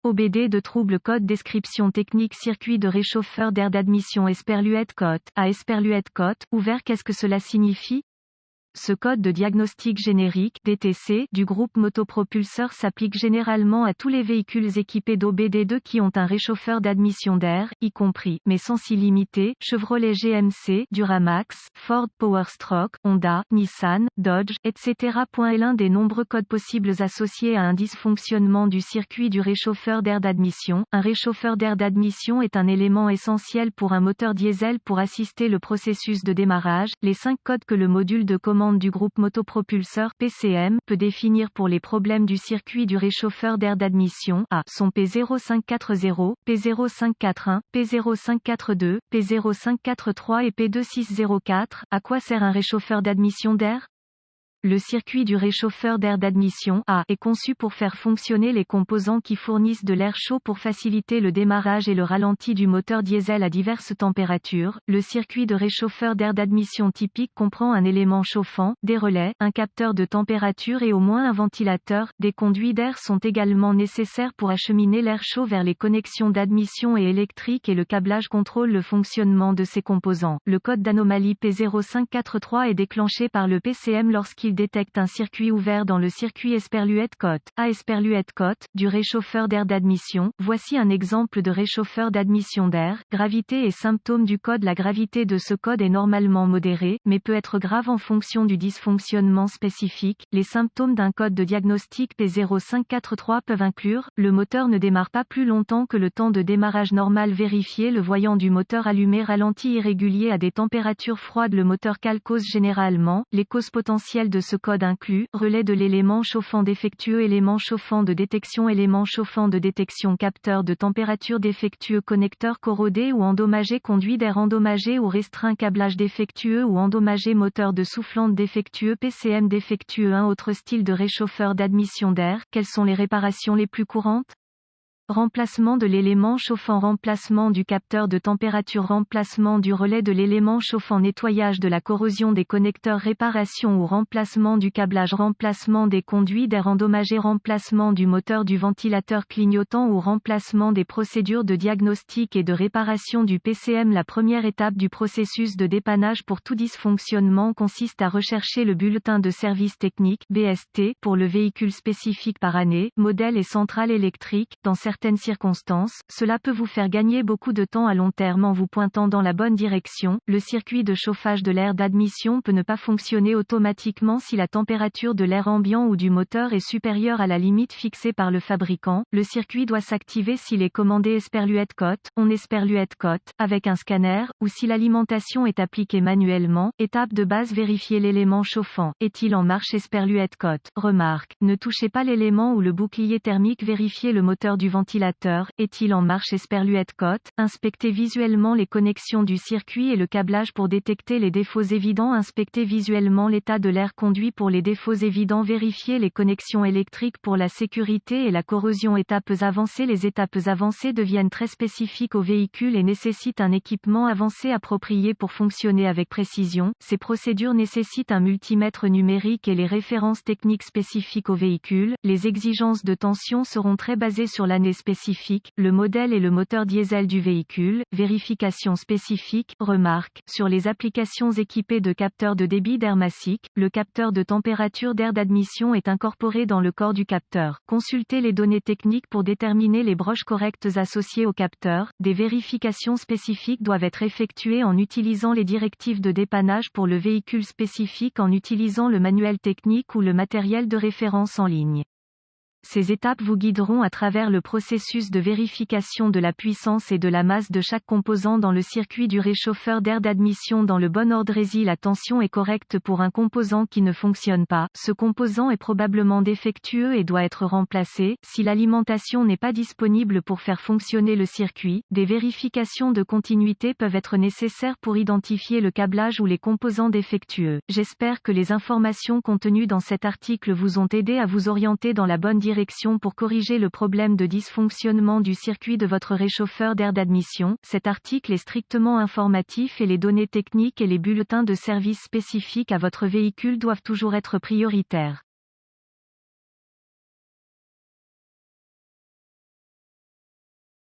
OBD de trouble code description technique circuit de réchauffeur d'air d'admission Esperluette Cote. À Esperluette Cote, ouvert. Qu'est-ce que cela signifie? Ce code de diagnostic générique (DTC) du groupe motopropulseur s'applique généralement à tous les véhicules équipés d'OBD2 qui ont un réchauffeur d'admission d'air, y compris, mais sans s'y limiter, Chevrolet GMC, Duramax, Ford Powerstroke, Honda, Nissan, Dodge, etc. L'un des nombreux codes possibles associés à un dysfonctionnement du circuit du réchauffeur d'air d'admission. Un réchauffeur d'air d'admission est un élément essentiel pour un moteur diesel pour assister le processus de démarrage. Les 5 codes que le module de commande du groupe motopropulseur (PCM) peut définir pour les problèmes du circuit du réchauffeur d'air d'admission sont P0540, P0541, P0542, P0543 et P2604. À quoi sert un réchauffeur d'admission d'air? Le circuit du réchauffeur d'air d'admission est conçu pour faire fonctionner les composants qui fournissent de l'air chaud pour faciliter le démarrage et le ralenti du moteur diesel à diverses températures. Le circuit de réchauffeur d'air d'admission typique comprend un élément chauffant, des relais, un capteur de température et au moins un ventilateur. Des conduits d'air sont également nécessaires pour acheminer l'air chaud vers les connexions d'admission et électrique et le câblage contrôle le fonctionnement de ces composants. Le code d'anomalie P0543 est déclenché par le PCM lorsqu'il détecte un circuit ouvert dans le circuit Esperluette Cote. À Esperluette Cote, du réchauffeur d'air d'admission. Voici un exemple de réchauffeur d'admission d'air. Gravité et symptômes du code. La gravité de ce code est normalement modérée, mais peut être grave en fonction du dysfonctionnement spécifique. Les symptômes d'un code de diagnostic P0543 peuvent inclure: le moteur ne démarre pas plus longtemps que le temps de démarrage normal vérifié, le voyant du moteur allumé ralenti irrégulier à des températures froides, le moteur cale cause généralement. Les causes potentielles de ce code incluent: relais de l'élément chauffant défectueux, élément chauffant de détection, capteur de température défectueux, connecteur corrodé ou endommagé, conduit d'air endommagé ou restreint, câblage défectueux ou endommagé, moteur de soufflante défectueux, PCM défectueux. Un autre style de réchauffeur d'admission d'air. Quelles sont les réparations les plus courantes? Remplacement de l'élément chauffant, remplacement du capteur de température, remplacement du relais de l'élément chauffant, nettoyage de la corrosion des connecteurs, réparation ou remplacement du câblage, remplacement des conduits d'air endommagés, remplacement du moteur du ventilateur clignotant ou remplacement des procédures de diagnostic et de réparation du PCM. La première étape du processus de dépannage pour tout dysfonctionnement consiste à rechercher le bulletin de service technique (BST) pour le véhicule spécifique par année, modèle et centrale électrique. Dans certaines circonstances, cela peut vous faire gagner beaucoup de temps à long terme en vous pointant dans la bonne direction. Le circuit de chauffage de l'air d'admission peut ne pas fonctionner automatiquement si la température de l'air ambiant ou du moteur est supérieure à la limite fixée par le fabricant. Le circuit doit s'activer s'il est commandé Esperluette Cote, on Esperluette Cote, avec un scanner, ou si l'alimentation est appliquée manuellement. Étape de base: vérifier l'élément chauffant. Est-il en marche Esperluette Cote? Remarque: ne touchez pas l'élément ou le bouclier thermique. Vérifier le moteur du ventilateur. Est-il en marche Esperluette Cote? Inspectez visuellement les connexions du circuit et le câblage pour détecter les défauts évidents. Inspectez visuellement l'état de l'air conduit pour les défauts évidents. Vérifiez les connexions électriques pour la sécurité et la corrosion. Étapes avancées. Les étapes avancées deviennent très spécifiques au véhicule et nécessitent un équipement avancé approprié pour fonctionner avec précision. Ces procédures nécessitent un multimètre numérique et les références techniques spécifiques au véhicule. Les exigences de tension seront très basées sur l'année spécifique, le modèle et le moteur diesel du véhicule. Vérification spécifique. Remarque: sur les applications équipées de capteurs de débit d'air massique, le capteur de température d'air d'admission est incorporé dans le corps du capteur. Consultez les données techniques pour déterminer les broches correctes associées au capteur. Des vérifications spécifiques doivent être effectuées en utilisant les directives de dépannage pour le véhicule spécifique, en utilisant le manuel technique ou le matériel de référence en ligne. Ces étapes vous guideront à travers le processus de vérification de la puissance et de la masse de chaque composant dans le circuit du réchauffeur d'air d'admission dans le bon ordre. Si la tension est correcte pour un composant qui ne fonctionne pas, ce composant est probablement défectueux et doit être remplacé. Si l'alimentation n'est pas disponible pour faire fonctionner le circuit, des vérifications de continuité peuvent être nécessaires pour identifier le câblage ou les composants défectueux. J'espère que les informations contenues dans cet article vous ont aidé à vous orienter dans la bonne direction pour corriger le problème de dysfonctionnement du circuit de votre réchauffeur d'air d'admission. Cet article est strictement informatif et les données techniques et les bulletins de service spécifiques à votre véhicule doivent toujours être prioritaires.